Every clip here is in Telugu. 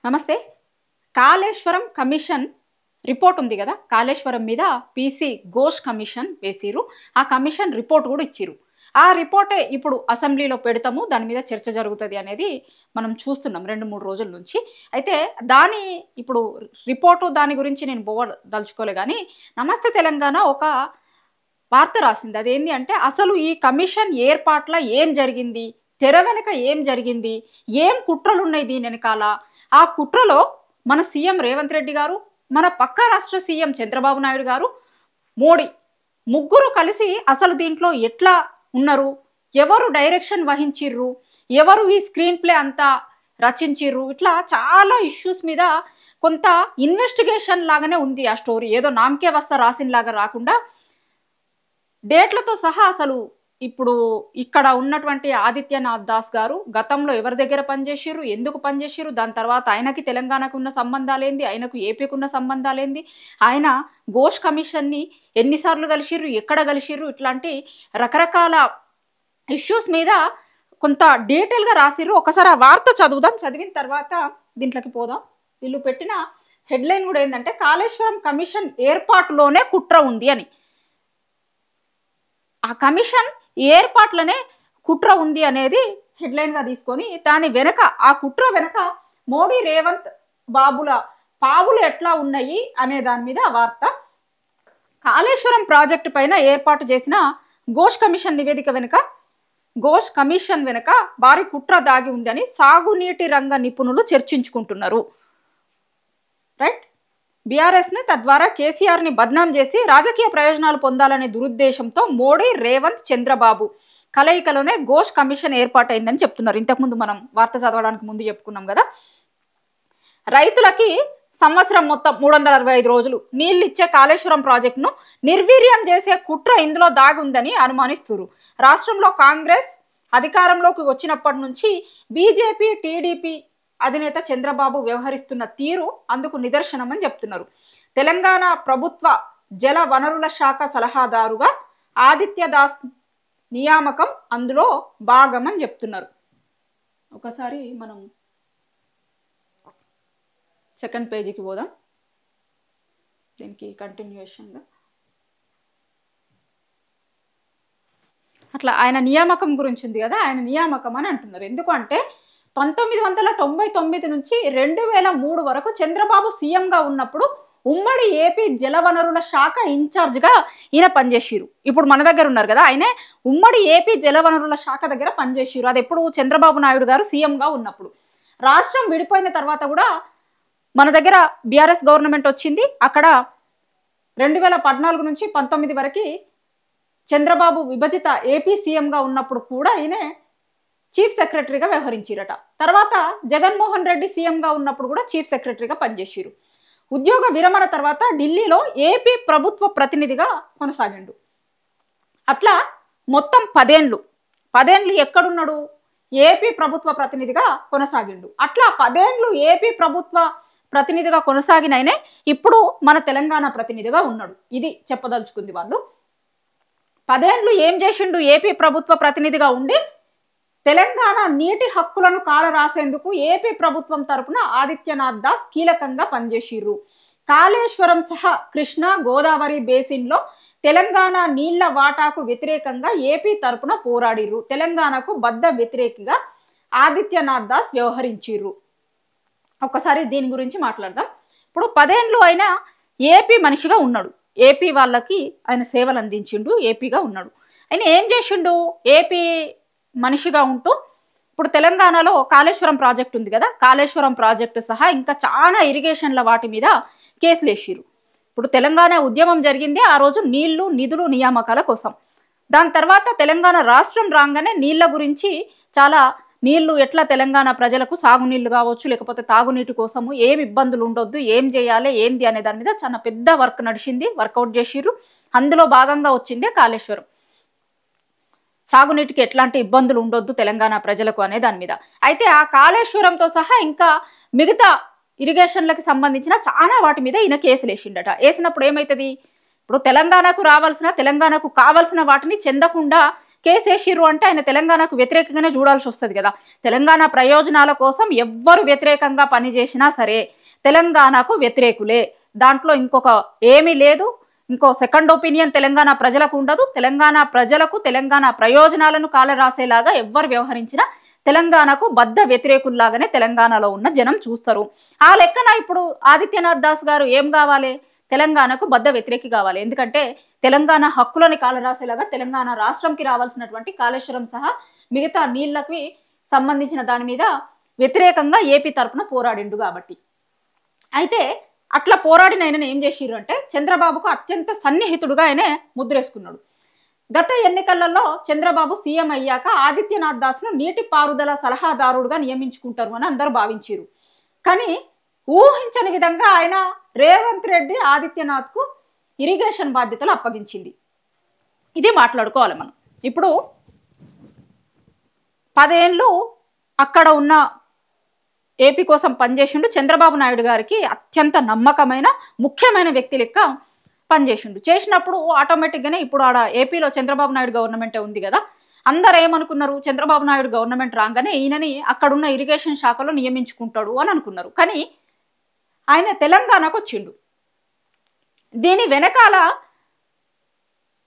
నమస్తే. కాళేశ్వరం కమిషన్ రిపోర్ట్ ఉంది కదా, కాళేశ్వరం మీద పీసీ ఘోష్ కమిషన్ వేసిరు. ఆ కమిషన్ రిపోర్ట్ కూడా ఇచ్చిరు. ఆ రిపోర్టే ఇప్పుడు అసెంబ్లీలో పెడతాము, దాని మీద చర్చ జరుగుతుంది అనేది మనం చూస్తున్నాం 2-3 రోజుల నుంచి. అయితే దాని ఇప్పుడు రిపోర్టు దాని గురించి నేను పోవదలుచుకోలే, కానీ నమస్తే తెలంగాణ ఒక వార్త రాసింది. అదేంటి అంటే, అసలు ఈ కమిషన్ ఏర్పాట్ల ఏం జరిగింది, తెర వెనక ఏం జరిగింది, ఏం కుట్రలు ఉన్నాయి దీని వెనకాల, ఆ కుట్రలో మన సీఎం రేవంత్ రెడ్డి గారు, మన పక్క రాష్ట్ర సీఎం చంద్రబాబు నాయుడు గారు, మోడీ ముగ్గురు కలిసి అసలు దీంట్లో ఎట్లా ఉన్నారు, ఎవరు డైరెక్షన్ వహించిర్రు, ఎవరు ఈ స్క్రీన్ ప్లే అంతా రచించిర్రు, ఇట్లా చాలా ఇష్యూస్ మీద కొంత ఇన్వెస్టిగేషన్ లాగానే ఉంది ఆ స్టోరీ. ఏదో నామకే వస్తా రాసిన లాగా రాకుండా డేట్లతో సహా అసలు ఇప్పుడు ఇక్కడ ఉన్నటువంటి ఆదిత్యనాథ్ దాస్ గారు గతంలో ఎవరి దగ్గర పనిచేసిర్రు, ఎందుకు పనిచేసిర్రు, దాని తర్వాత ఆయనకి తెలంగాణకు ఉన్న సంబంధాలేంది, ఆయనకు ఏపీకి ఉన్న సంబంధాలేంది, ఆయన ఘోష్ కమిషన్ని ఎన్నిసార్లు కలిసిర్రు, ఎక్కడ కలిసిర్రు, ఇట్లాంటి రకరకాల ఇష్యూస్ మీద కొంత డీటెయిల్గా రాసిర్రు. ఒకసారి ఆ వార్త చదువుదాం, చదివిన తర్వాత దీంట్లోకి పోదాం. వీళ్ళు పెట్టిన హెడ్లైన్ కూడా ఏంటంటే, కాళేశ్వరం కమిషన్ ఏర్పాటులోనే కుట్ర ఉంది అని. ఆ కమిషన్ ఏర్పాట్లనే కుట్ర ఉంది అనేది హెడ్లైన్గా తీసుకొని, దాని వెనక ఆ కుట్ర వెనక మోడీ రేవంత్ బాబుల పావులు ఎట్లా ఉన్నాయి అనే దాని మీద వార్త. కాళేశ్వరం ప్రాజెక్టు పైన ఏర్పాటు చేసిన ఘోష్ కమిషన్ నివేదిక వెనుక, ఘోష్ కమిషన్ వెనుక భారీ కుట్ర దాగి ఉందని సాగునీటి రంగ నిపుణులు చర్చించుకుంటున్నారు. రైట్. బీఆర్ఎస్ని తద్వారా కేసీఆర్ని బద్నాం చేసి రాజకీయ ప్రయోజనాలు పొందాలనే దురుద్దేశంతో మోడీ రేవంత్ చంద్రబాబు కలయికలోనే ఘోష్ కమిషన్ ఏర్పాటైందని చెప్తున్నారు. ఇంతకుముందు మనం వార్త చదవడానికి ముందు చెప్పుకున్నాం కదా. రైతులకి సంవత్సరం మొత్తం 365 రోజులు నీళ్ళు ఇచ్చే కాళేశ్వరం ప్రాజెక్టును నిర్వీర్యం చేసే కుట్ర ఇందులో దాగి ఉందని అనుమానిస్తున్నారు. రాష్ట్రంలో కాంగ్రెస్ అధికారంలోకి వచ్చినప్పటి నుంచి బీజేపీ టీడీపీ అధినేత చంద్రబాబు వ్యవహరిస్తున్న తీరు అందుకు నిదర్శనం అని చెప్తున్నారు. తెలంగాణ ప్రభుత్వ జల వనరుల శాఖ సలహాదారుగా ఆదిత్య దాస్ నియామకం అందులో భాగం అని చెప్తున్నారు. ఒకసారి మనం సెకండ్ పేజీకి పోదాం, దీనికి కంటిన్యూషన్గా. అట్లా ఆయన నియామకం గురించి ఉంది కదా, ఆయన నియామకం అని అంటున్నారు. ఎందుకంటే 1999 నుంచి 2003 వరకు చంద్రబాబు సీఎంగా ఉన్నప్పుడు ఉమ్మడి ఏపీ జలవనరుల శాఖ ఇన్ఛార్జ్గా ఈయన పనిచేసిరు. ఇప్పుడు మన దగ్గర ఉన్నారు కదా, ఆయనే ఉమ్మడి ఏపీ జలవనరుల శాఖ దగ్గర పనిచేసిరు. అది ఎప్పుడు చంద్రబాబు నాయుడు గారు సీఎంగా ఉన్నప్పుడు. రాష్ట్రం విడిపోయిన తర్వాత కూడా మన దగ్గర బీఆర్ఎస్ గవర్నమెంట్ వచ్చింది. అక్కడ 2014 నుంచి 19 వరకు చంద్రబాబు విభజిత ఏపీ సీఎంగా ఉన్నప్పుడు కూడా ఈయనే చీఫ్ సెక్రటరీగా వ్యవహరించారట. తర్వాత జగన్మోహన్ రెడ్డి సీఎంగా ఉన్నప్పుడు కూడా చీఫ్ సెక్రటరీగా పనిచేసిరు. ఉద్యోగ విరమణ తర్వాత ఢిల్లీలో ఏపీ ప్రభుత్వ ప్రతినిధిగా కొనసాగిండు. అట్లా మొత్తం 10 ఏళ్ళు ఎక్కడున్నాడు, ఏపీ ప్రభుత్వ ప్రతినిధిగా కొనసాగిండు. అట్లా 10 ఏళ్ళు ఏపీ ప్రభుత్వ ప్రతినిధిగా కొనసాగినైనే ఇప్పుడు మన తెలంగాణ ప్రతినిధిగా ఉన్నాడు. ఇది చెప్పదలుచుకుంది వాళ్ళు. 10 ఏళ్ళు ఏం చేసిండు ఏపీ ప్రభుత్వ ప్రతినిధిగా ఉండి, తెలంగాణ నీటి హక్కులను కాలరాసేందుకు ఏపీ ప్రభుత్వం తరపున ఆదిత్యనాథ్ దాస్ కీలకంగా పనిచేసిర్రు. కాళేశ్వరం సహా కృష్ణా గోదావరి బేసిన్లో తెలంగాణ నీళ్ల వాటాకు వ్యతిరేకంగా ఏపీ తరపున పోరాడిర్రు. తెలంగాణకు బద్ద వ్యతిరేకిగా ఆదిత్యనాథ్ దాస్ వ్యవహరించిర్రు. ఒక్కసారి దీని గురించి మాట్లాడదాం. ఇప్పుడు 10 ఏళ్ళు అయినా ఏపీ మనిషిగా ఉన్నాడు, ఏపీ వాళ్ళకి ఆయన సేవలు అందించిండు, ఏపీగా ఉన్నాడు. ఆయన ఏం చేసిండు, ఏపీ మనిషిగా ఉంటూ ఇప్పుడు తెలంగాణలో కాళేశ్వరం ప్రాజెక్ట్ ఉంది కదా, కాళేశ్వరం ప్రాజెక్టు సహా ఇంకా చాలా ఇరిగేషన్ల వాటి మీద కేసులు వేసిరు. ఇప్పుడు తెలంగాణ ఉద్యమం జరిగింది ఆ రోజు నీళ్లు నిధులు నియామకాల కోసం. దాని తర్వాత తెలంగాణ రాష్ట్రం రాగానే నీళ్ల గురించి చాలా, నీళ్లు ఎట్లా తెలంగాణ ప్రజలకు సాగునీళ్లు కావచ్చు, లేకపోతే తాగునీటి కోసము ఏం ఇబ్బందులు ఉండొద్దు, ఏం చేయాలి ఏంది అనే దాని మీద చాలా పెద్ద వర్క్ నడిచింది, వర్కౌట్ చేసిర్రు. అందులో భాగంగా వచ్చిందే కాళేశ్వరం. సాగునీటికి ఎట్లాంటి ఇబ్బందులు ఉండొద్దు తెలంగాణ ప్రజలకు అనే దాని మీద. అయితే ఆ కాళేశ్వరంతో సహా ఇంకా మిగతా ఇరిగేషన్లకు సంబంధించిన చాలా వాటి మీద ఈయన కేసులు వేసిండట. వేసినప్పుడు ఏమవుతుంది, ఇప్పుడు తెలంగాణకు కావాల్సిన వాటిని చెందకుండా కేసేసిర్రు అంటే ఆయన తెలంగాణకు వ్యతిరేకంగానే చూడాల్సి వస్తుంది కదా. తెలంగాణ ప్రయోజనాల కోసం ఎవ్వరు వ్యతిరేకంగా పనిచేసినా సరే తెలంగాణకు వ్యతిరేకులే, దాంట్లో ఇంకొక ఏమీ లేదు. ఇంకో సెకండ్ ఒపీనియన్ తెలంగాణ ప్రజలకు ఉండదు. తెలంగాణ ప్రజలకు తెలంగాణ ప్రయోజనాలను కాలరాసేలాగా ఎవ్వరు వ్యవహరించినా తెలంగాణకు బద్ద వ్యతిరేకుల్లాగానే తెలంగాణలో ఉన్న జనం చూస్తారు. ఆ లెక్కన ఇప్పుడు ఆదిత్యనాథ్ దాస్ గారు ఏం కావాలి, తెలంగాణకు బద్ద వ్యతిరేకి కావాలి. ఎందుకంటే తెలంగాణ హక్కులని కాలరాసేలాగా తెలంగాణ రాష్ట్రంకి రావాల్సినటువంటి కాళేశ్వరం సహా మిగతా నీళ్ళకి సంబంధించిన దాని మీద వ్యతిరేకంగా ఏపీ తరపున పోరాడిండు కాబట్టి. అయితే అట్లా పోరాడిన ఆయనను ఏం చేసిర్రు అంటే చంద్రబాబుకు అత్యంత సన్నిహితుడుగా ఆయన ముద్రేసుకున్నాడు. గత ఎన్నికలలో చంద్రబాబు సీఎం అయ్యాక ఆదిత్యనాథ్ దాస్ను నీటి పారుదల సలహాదారుడుగా నియమించుకుంటారు అని అందరూ భావించారు. కానీ ఊహించని విధంగా ఆయన రేవంత్ రెడ్డి ఆదిత్యనాథ్కు ఇరిగేషన్ బాధ్యతలు అప్పగించింది. ఇది మాట్లాడుకోవాలి మనం. ఇప్పుడు 10 ఏళ్ళు అక్కడ ఉన్న ఏపీ కోసం పనిచేసిండు. చంద్రబాబు నాయుడు గారికి అత్యంత నమ్మకమైన ముఖ్యమైన వ్యక్తి లెక్క పనిచేసిండు. చేసినప్పుడు ఆటోమేటిక్గానే ఇప్పుడు ఆడ ఏపీలో చంద్రబాబు నాయుడు గవర్నమెంటే ఉంది కదా, అందరు ఏమనుకున్నారు, చంద్రబాబు నాయుడు గవర్నమెంట్ రాగానే ఈయనని అక్కడున్న ఇరిగేషన్ శాఖలో నియమించుకుంటాడు అని అనుకున్నారు. కానీ ఆయన తెలంగాణకు వచ్చిండు. దీని వెనకాల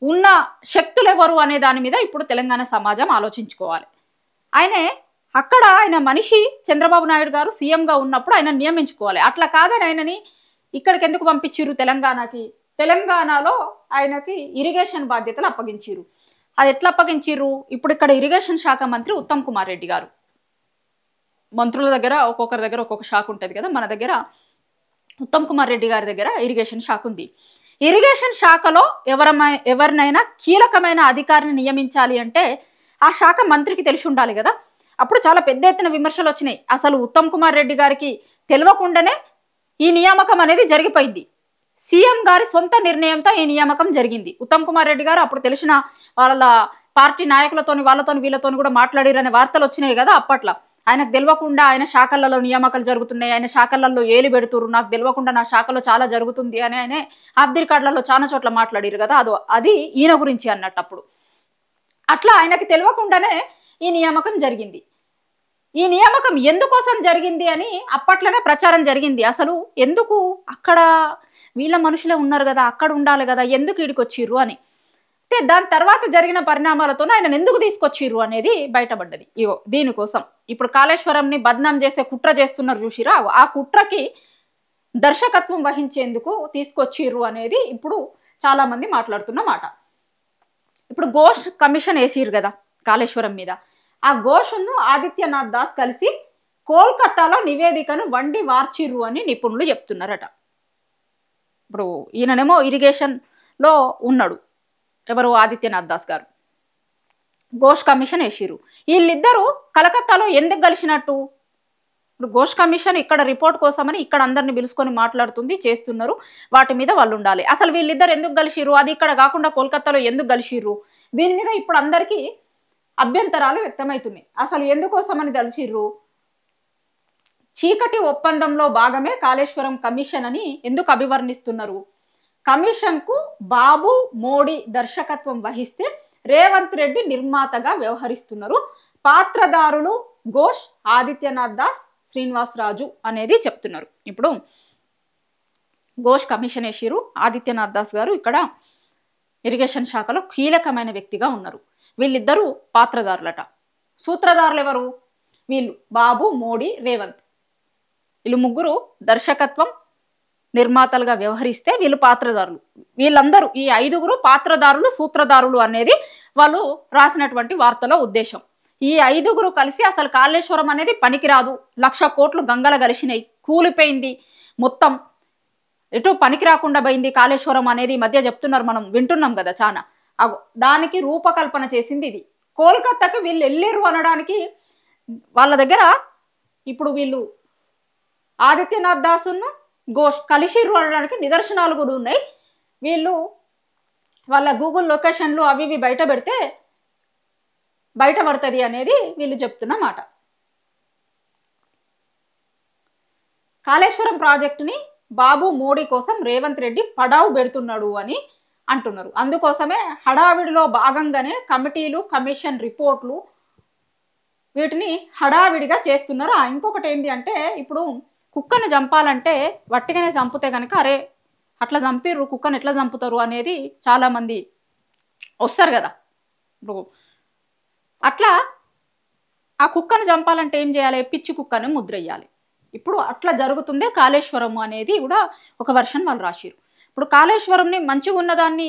ఉన్న శక్తులు ఎవరు అనే దాని మీద ఇప్పుడు తెలంగాణ సమాజం ఆలోచించుకోవాలి. ఆయన మనిషి చంద్రబాబు నాయుడు గారు సీఎంగా ఉన్నప్పుడు ఆయన నియమించుకోవాలి. అట్లా కాదని ఆయనని ఇక్కడికి ఎందుకు పంపించిర్రు తెలంగాణకి, తెలంగాణలో ఆయనకి ఇరిగేషన్ బాధ్యతలు అప్పగించిర్రు. అది ఎట్లా అప్పగించిర్రు, ఇప్పుడు ఇక్కడ ఇరిగేషన్ శాఖ మంత్రి ఉత్తమ్ కుమార్ రెడ్డి గారు. మంత్రుల దగ్గర ఒక్కొక్కరి దగ్గర ఒక్కొక్క శాఖ ఉంటుంది కదా, మన దగ్గర ఉత్తమ్ కుమార్ రెడ్డి గారి దగ్గర ఇరిగేషన్ శాఖ ఉంది. ఇరిగేషన్ శాఖలో ఎవరినైనా కీలకమైన అధికారిని నియమించాలి అంటే ఆ శాఖ మంత్రికి తెలిసి ఉండాలి కదా. అప్పుడు చాలా పెద్ద ఎత్తున విమర్శలు వచ్చినాయి. అసలు ఉత్తమ్ కుమార్ రెడ్డి గారికి తెలియకుండానే ఈ నియామకం అనేది జరిగిపోయింది. సీఎం గారి సొంత నిర్ణయంతో ఈ నియామకం జరిగింది. ఉత్తమ్ కుమార్ రెడ్డి గారు అప్పుడు తెలిసిన వాళ్ళ పార్టీ నాయకులతోని వాళ్ళతోని వీళ్ళతోని కూడా మాట్లాడిరనే వార్తలు వచ్చినాయి కదా అప్పట్లో. ఆయనకు తెలియకుండా ఆయన శాఖలలో నియామకాలు జరుగుతున్నాయి, ఆయన శాఖలలో ఏలు పెడుతురు, నాకు తెలియకుండా నా శాఖలో చాలా జరుగుతుంది అని ఆయన ఆఫ్ ది రికార్డులలో చాలా చోట్ల మాట్లాడిరు కదా, అది ఈయన గురించి అన్నట్టు. అప్పుడు అట్లా ఆయనకి తెలియకుండానే ఈ నియామకం జరిగింది. ఈ నియామకం ఎందుకోసం జరిగింది అని అప్పట్లోనే ప్రచారం జరిగింది. అసలు ఎందుకు అక్కడ వీళ్ళ మనుషులే ఉన్నారు కదా, అక్కడ ఉండాలి కదా, ఎందుకు ఈడికి వచ్చిర్రు అని. అయితే దాని తర్వాత జరిగిన పరిణామాలతో ఆయన ఎందుకు తీసుకొచ్చిర్రు అనేది బయటపడ్డది. ఇగో దీనికోసం ఇప్పుడు కాళేశ్వరంని బద్నాం చేసే కుట్ర చేస్తున్నారు చూసిరా, ఆ కుట్రకి దర్శకత్వం వహించేందుకు తీసుకొచ్చిర్రు అనేది ఇప్పుడు చాలా మంది మాట్లాడుతున్న మాట. ఇప్పుడు ఘోష్ కమిషన్ వేసిర్రు కదా కాళేశ్వరం మీద, ఆ ఘోష్ను ఆదిత్యనాథ్ దాస్ కలిసి కోల్కతాలో నివేదికను వండి వార్చిర్రు అని నిపుణులు చెప్తున్నారట. ఇప్పుడు ఈయననేమో ఇరిగేషన్ లో ఉన్నాడు, ఎవరు ఆదిత్యనాథ్ దాస్ గారు. ఘోష్ కమిషన్ వేసిర్రు. వీళ్ళిద్దరూ కలకత్తాలో ఎందుకు కలిసినట్టు, ఇప్పుడు ఘోష్ కమిషన్ ఇక్కడ రిపోర్ట్ కోసమని ఇక్కడ అందరిని పిలుచుకొని మాట్లాడుతుంది, చేస్తున్నారు, వాటి మీద వాళ్ళు ఉండాలి. అసలు వీళ్ళిద్దరు ఎందుకు కలిసిర్రు, అది ఇక్కడ కాకుండా కోల్కతాలో ఎందుకు కలిసిర్రు, దీని మీద ఇప్పుడు అందరికీ అభ్యంతరాలు వ్యక్తమవుతున్నాయి. అసలు ఎందుకోసమని కలిసిర్రు, చీకటి ఒప్పందంలో భాగమే కాళేశ్వరం కమిషన్ అని ఎందుకు అభివర్ణిస్తున్నారు, కమిషన్ కు బాబు మోడీ దర్శకత్వం వహిస్తే రేవంత్ రెడ్డి నిర్మాతగా వ్యవహరిస్తున్నారు, పాత్రదారులు ఘోష్, ఆదిత్యనాథ్ దాస్, శ్రీనివాస్ రాజు అనేది చెప్తున్నారు. ఇప్పుడు ఘోష్ కమిషన్ వేసిరు, ఆదిత్యనాథ్ దాస్ గారు ఇక్కడ ఇరిగేషన్ శాఖలో కీలకమైన వ్యక్తిగా ఉన్నారు. వీళ్ళిద్దరూ పాత్రదారులట. సూత్రధారులు ఎవరు, వీళ్ళు బాబు, మోడీ, రేవంత్. వీళ్ళు ముగ్గురు దర్శకత్వం నిర్మాతలుగా వ్యవహరిస్తే వీళ్ళు పాత్రదారులు. వీళ్ళందరూ ఈ 5గురు పాత్రదారులు, సూత్రధారులు అనేది వాళ్ళు రాసినటువంటి వార్తలో ఉద్దేశం. ఈ 5గురు కలిసి అసలు కాళేశ్వరం అనేది పనికిరాదు, 1,00,000 కోట్లు గంగల కలిసినాయి, కూలిపోయింది, మొత్తం ఎటు పనికి రాకుండా పోయింది కాళేశ్వరం అనేది మధ్య చెప్తున్నారు, మనం వింటున్నాం కదా చాలా. దానికి రూపకల్పన చేసింది ఇది. కోల్కతాకి వీళ్ళు వెళ్ళిర్రు అనడానికి వాళ్ళ దగ్గర ఇప్పుడు వీళ్ళు ఆదిత్యనాథ్ దాసును ఘోష్ కలిసిర్రు అనడానికి నిదర్శనాలు కూడా ఉన్నాయి. వీళ్ళు వాళ్ళ గూగుల్ లొకేషన్లు అవి ఇవి బయట పెడితే బయటపడుతుంది అనేది వీళ్ళు చెప్తున్న మాట. కాళేశ్వరం ప్రాజెక్టుని బాబు, మోడీ కోసం రేవంత్ రెడ్డి పడావు పెడుతున్నాడు అని అంటున్నారు. అందుకోసమే హడావిడిలో భాగంగానే కమిటీలు, కమిషన్ రిపోర్ట్లు వీటిని హడావిడిగా చేస్తున్నారు. ఇంకొకటి ఏంటి అంటే ఇప్పుడు కుక్కను చంపాలంటే వట్టిగానే చంపితే కనుక అరే అట్లా చంపిర్రు కుక్కను ఎట్లా చంపుతారు అనేది చాలామంది వస్తారు కదా. ఇప్పుడు అట్లా ఆ కుక్కను చంపాలంటే ఏం చేయాలి? పిచ్చి కుక్కను ముద్ర వేయాలి. ఇప్పుడు అట్లా జరుగుతుందే కాళేశ్వరం అనేది కూడా ఒక వర్షన్ వాళ్ళు రాసిరు. ఇప్పుడు కాళేశ్వరంని మంచిగా ఉన్నదాన్ని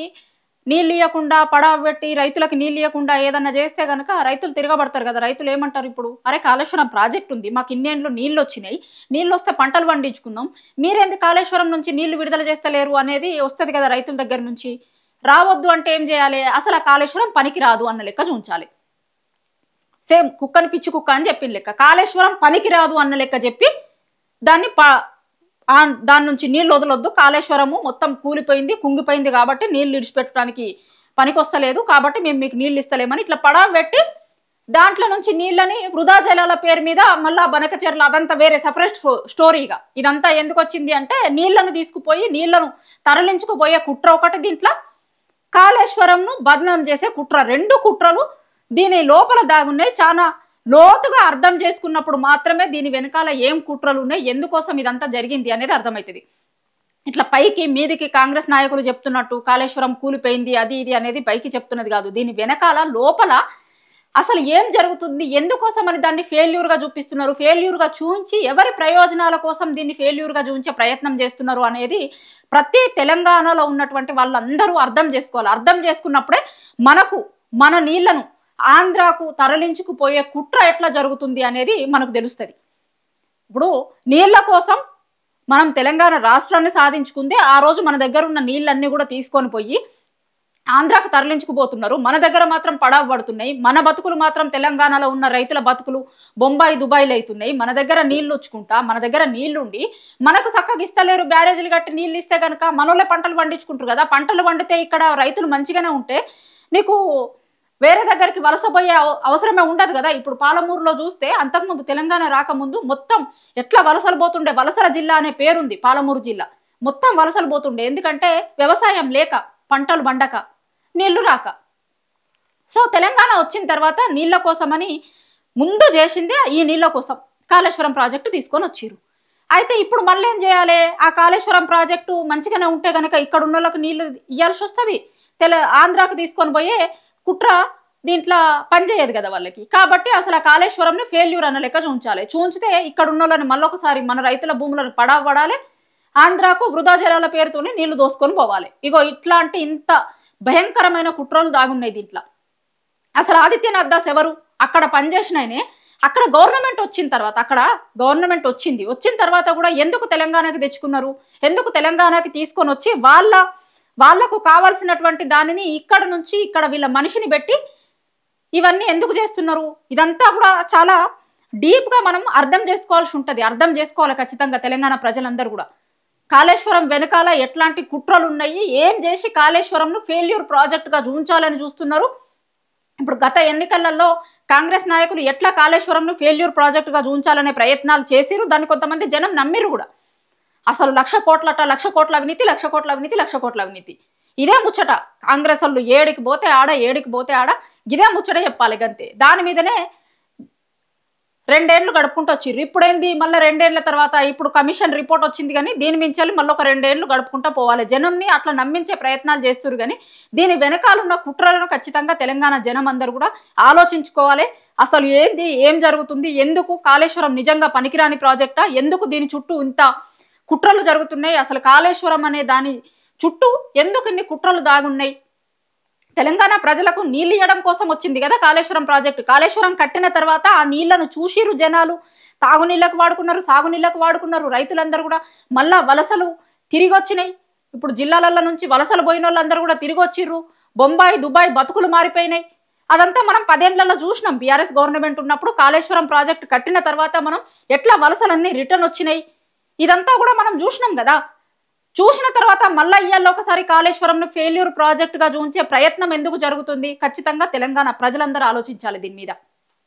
నీళ్ళు ఇవ్వకుండా పడవబెట్టి రైతులకు నీళ్ళు ఇవ్వకుండా ఏదన్నా చేస్తే కనుక రైతులు తిరగబడతారు కదా. రైతులు ఏమంటారు? ఇప్పుడు అరే కాళేశ్వరం ప్రాజెక్ట్ ఉంది, మాకు ఇన్నేళ్ళు నీళ్ళు వచ్చినాయి, నీళ్ళు వస్తే పంటలు పండించుకుందాం, మీరేంది కాళేశ్వరం నుంచి నీళ్లు విడుదల చేస్తలేరు అనేది వస్తుంది కదా రైతుల దగ్గర నుంచి. రావద్దు అంటే ఏం చేయాలి? అసలు ఆ కాళేశ్వరం పనికి రాదు అన్న లెక్క చూంచాలి. సేమ్ కుక్కని పిచ్చి కుక్క అని చెప్పిన లెక్క కాళేశ్వరం పనికి రాదు అన్న లెక్క చెప్పి దాన్ని దాని నుంచి నీళ్ళు వదలొద్దు, కాళేశ్వరము మొత్తం కూలిపోయింది కుంగిపోయింది కాబట్టి నీళ్ళు విడిచిపెట్టడానికి పనికొస్తలేదు కాబట్టి మేము మీకు నీళ్ళు ఇస్తలేమని ఇట్లా పడవ పెట్టి దాంట్లో నుంచి నీళ్ళని వృధా జలాల పేరు మీద మళ్ళా బనకచెర్ల అదంతా వేరే సపరేట్ స్టోరీగా ఇదంతా ఎందుకు వచ్చింది అంటే నీళ్లను తీసుకుపోయి నీళ్లను తరలించుకుపోయే కుట్ర ఒకటి, దీంట్లో కాళేశ్వరంను బదనాం చేసే కుట్ర, రెండు కుట్రలు దీని లోపల దాగున్నాయి. చాలా లోతుగా అర్థం చేసుకున్నప్పుడు మాత్రమే దీని వెనకాల ఏం కుట్రలు ఉన్నాయి, ఎందుకోసం ఇదంతా జరిగింది అనేది అర్థమవుతుంది. ఇట్లా పైకి మీదికి కాంగ్రెస్ నాయకులు చెప్తున్నట్టు కాళేశ్వరం కూలిపోయింది అది ఇది అనేది పైకి చెప్తున్నది కాదు. దీని వెనకాల లోపల అసలు ఏం జరుగుతుంది, ఎందుకోసం అని దాన్ని ఫెయిల్యూర్గా చూపిస్తున్నారు, ఫెయిల్యూర్గా చూపించి ఎవరి ప్రయోజనాల కోసం దీన్ని ఫెయిల్యూర్గా చూపించే ప్రయత్నం చేస్తున్నారు అనేది ప్రతి తెలంగాణలో ఉన్నటువంటి వాళ్ళందరూ అర్థం చేసుకోవాలి. అర్థం చేసుకున్నప్పుడే మనకు మన నీళ్లను ఆంధ్రాకు తరలించుకుపోయే కుట్ర ఎట్లా జరుగుతుంది అనేది మనకు తెలుస్తుంది. ఇప్పుడు నీళ్ల కోసం మనం తెలంగాణ రాష్ట్రాన్ని సాధించుకుంది, ఆ రోజు మన దగ్గర ఉన్న నీళ్ళన్నీ కూడా తీసుకొని పోయి ఆంధ్రాకు తరలించుకుపోతున్నారు. మన దగ్గర మాత్రం పడవ పడుతున్నాయి, మన బతుకులు మాత్రం తెలంగాణలో ఉన్న రైతుల బతుకులు బొంబాయి దుబాయ్లు అవుతున్నాయి. మన దగ్గర నీళ్లు వచ్చుకుంటా మన దగ్గర నీళ్లుండి మనకు చక్కగా ఇస్తలేరు. బ్యారేజీలు కట్టి నీళ్ళు ఇస్తే కనుక మనోళ్ళే పంటలు పండించుకుంటారు కదా. పంటలు పండితే ఇక్కడ రైతులు మంచిగానే ఉంటే నీకు వేరే దగ్గరికి వలసపోయే అవసరమే ఉండదు కదా. ఇప్పుడు పాలమూరులో చూస్తే అంతకుముందు తెలంగాణ రాకముందు మొత్తం ఎట్లా వలసలు పోతుండే, వలసల జిల్లా అనే పేరుంది పాలమూరు జిల్లా, మొత్తం వలసలు పోతుండే. ఎందుకంటే వ్యవసాయం లేక, పంటలు పండక, నీళ్లు రాక. సో తెలంగాణ వచ్చిన తర్వాత నీళ్ల కోసమని ముందు చేసిందే ఈ నీళ్ల కోసం కాళేశ్వరం ప్రాజెక్టు తీసుకొని వచ్చిర్రు. అయితే ఇప్పుడు మళ్ళీ ఏం చేయాలి? ఆ కాళేశ్వరం ప్రాజెక్టు మంచిగానే ఉంటే కనుక ఇక్కడ ఉన్న వాళ్ళకి నీళ్లు ఇవ్వాల్సి వస్తుంది, ఆంధ్రాకు తీసుకొని పోయే కుట్ర దీంట్లో పనిచేయదు కదా వాళ్ళకి. కాబట్టి అసలు ఆ కాళేశ్వరంని ఫెయిల్యూర్ అన్న లెక్క చూంచాలి. చూంచితే ఇక్కడ ఉన్న వాళ్ళని మళ్ళొకసారి మన రైతుల భూములను పడవడాలి, ఆంధ్రాకు వృధా జలాల పేరుతోనే నీళ్లు దోసుకొని పోవాలి. ఇగో ఇట్లాంటి ఇంత భయంకరమైన కుట్రలు దాగున్నాయి దీంట్లో. అసలు ఆదిత్యనాథ్ దాస్ ఎవరు? అక్కడ పనిచేసిననే అక్కడ గవర్నమెంట్ వచ్చిన తర్వాత, అక్కడ గవర్నమెంట్ వచ్చిన తర్వాత కూడా ఎందుకు తెలంగాణకి తెచ్చుకున్నారు, ఎందుకు తెలంగాణకి తీసుకొని వచ్చి వాళ్లకు కావాల్సినటువంటి దానిని ఇక్కడ నుంచి ఇక్కడ వీళ్ళ మనిషిని పెట్టి ఇవన్నీ ఎందుకు చేస్తున్నారు? ఇదంతా కూడా చాలా డీప్గా మనం అర్థం చేసుకోవాల్సి ఉంటుంది. అర్థం చేసుకోవాలి ఖచ్చితంగా తెలంగాణ ప్రజలందరూ కూడా. కాళేశ్వరం వెనకాల ఎట్లాంటి కుట్రలు ఉన్నాయి, ఏం చేసి కాళేశ్వరంను ఫెయిల్యూర్ ప్రాజెక్టుగా చూంచాలని చూస్తున్నారు. ఇప్పుడు గత ఎన్నికలలో కాంగ్రెస్ నాయకులు ఎట్లా కాళేశ్వరంను ఫెయిల్యూర్ ప్రాజెక్టుగా చూంచాలనే ప్రయత్నాలు చేసిరు. దాన్ని కొంతమంది జనం నమ్మిరు కూడా. అసలు 1,00,000 కోట్లట, 1,00,000 కోట్ల అవినీతి, 1,00,000 కోట్ల అవినీతి, 1,00,000 కోట్ల అవినీతి, ఇదే ముచ్చట. కాంగ్రెస్ వాళ్ళు ఏడికి పోతే ఆడ ఇదే ముచ్చట చెప్పాలి గంతే. దాని మీదనే 2 ఏళ్ళు గడుపుకుంటూ వచ్చిర్రు. ఇప్పుడేంది మళ్ళీ 2 ఏళ్ల తర్వాత ఇప్పుడు కమిషన్ రిపోర్ట్ వచ్చింది కానీ దీని మించాలి మళ్ళీ ఒక 2 ఏళ్ళు గడుపుకుంటూ పోవాలి. జనంని అట్లా నమ్మించే ప్రయత్నాలు చేస్తున్నారు కానీ దీని వెనకాలన్న కుట్రలను ఖచ్చితంగా తెలంగాణ జనం అందరూ కూడా ఆలోచించుకోవాలి. అసలు ఏంది, ఏం జరుగుతుంది, ఎందుకు కాళేశ్వరం నిజంగా పనికిరాని ప్రాజెక్టా, ఎందుకు దీని చుట్టూ ఇంత కుట్రలు జరుగుతున్నాయి, అసలు కాళేశ్వరం అనే దాని చుట్టూ ఎందుకు ఇన్ని కుట్రలు దాగున్నాయి? తెలంగాణ ప్రజలకు నీళ్ళు ఇవ్వడం కోసం వచ్చింది కదా కాళేశ్వరం ప్రాజెక్టు. కాళేశ్వరం కట్టిన తర్వాత ఆ నీళ్లను చూసిరు జనాలు, తాగునీళ్ళకు వాడుకున్నారు, సాగునీళ్ళకు వాడుకున్నారు. రైతులందరూ కూడా మళ్ళా వలసలు తిరిగి వచ్చినాయి. ఇప్పుడు జిల్లాల నుంచి వలసలు పోయిన వాళ్ళందరూ కూడా తిరిగి వచ్చిర్రు. బొంబాయి దుబాయ్ బతుకులు మారిపోయినాయి. అదంతా మనం 10 ఏళ్లలో చూసినాం. బీఆర్ఎస్ గవర్నమెంట్ ఉన్నప్పుడు కాళేశ్వరం ప్రాజెక్టు కట్టిన తర్వాత మనం ఎట్లా వలసలన్నీ రిటర్న్ వచ్చినాయి, ఇదంతా కూడా మనం చూసినాం కదా. చూసిన తర్వాత మళ్ళా ఇయ్యాల్లో ఒకసారి కాళేశ్వరంను ఫెయిల్యూర్ ప్రాజెక్టుగా చూంచే ప్రయత్నం ఎందుకు జరుగుతుంది? ఖచ్చితంగా తెలంగాణ ప్రజలందరూ ఆలోచించాలి దీని మీద.